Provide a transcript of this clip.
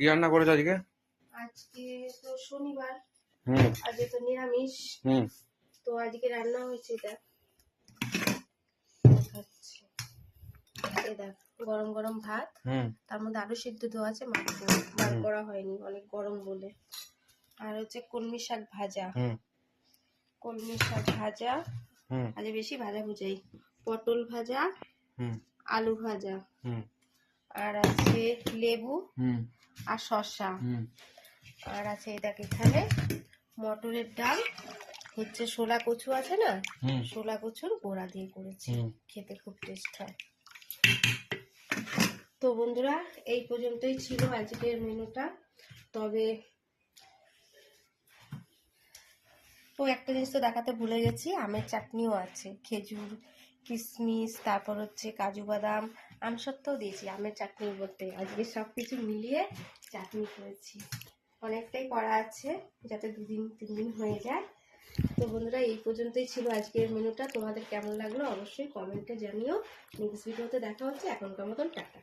কি রান্না করেছো আজকে? আজকে তো শনিবার, হুম আজকে তো নিরামিষ। হুম তো আজকে রান্না হয়েছে এটা, দেখাচ্ছি। এই দেখ, গরম গরম ভাত, হুম তার মধ্যে আলু সিদ্ধ দেওয়া আছে, মাত্র বার করা হয়নি, অনেক গরম বলে। আর হচ্ছে কলমি শাক ভাজা, হুম কলমি শাক ভাজা, হুম আজকে বেশি ভাজা ভুজাই, পটল ভাজা, হুম আলু ভাজা, হুম আর আছে লেবু হুম আর শসা, হুম আর আছে এই দেখ এখানে মটরের ডাল, হচ্ছে শোলা কচু আছে না, হুম শোলা কচুর গোড়া দিয়ে করেছি, হুম খেতে খুব টেস্ট হয়। তো বন্ধুরা, এই পর্যন্তই ছিল আজকের মেনুটা। তবে একটা জিনিস তো দেখাতে ভুলে গেছি, আমের চাটনিও আছে, খেজুর, কিশমিশ, তারপর হচ্ছে কাজু বাদাম, আমসত্ত্বও দিয়েছি আমের চাটনির মধ্যে। আজকে সব কিছু মিলিয়ে চাটনি করেছি, অনেকটাই করা আছে যাতে 2-3 দিন হয়ে যায়। তো বন্ধুরা, এই পর্যন্তই ছিল আজকের মেনুটা। তোমাদের কেমন লাগলো অবশ্যই কমেন্টে জানিও। নেক্সট ভিডিওতে দেখা হচ্ছে। এখনকার মতন টাটা।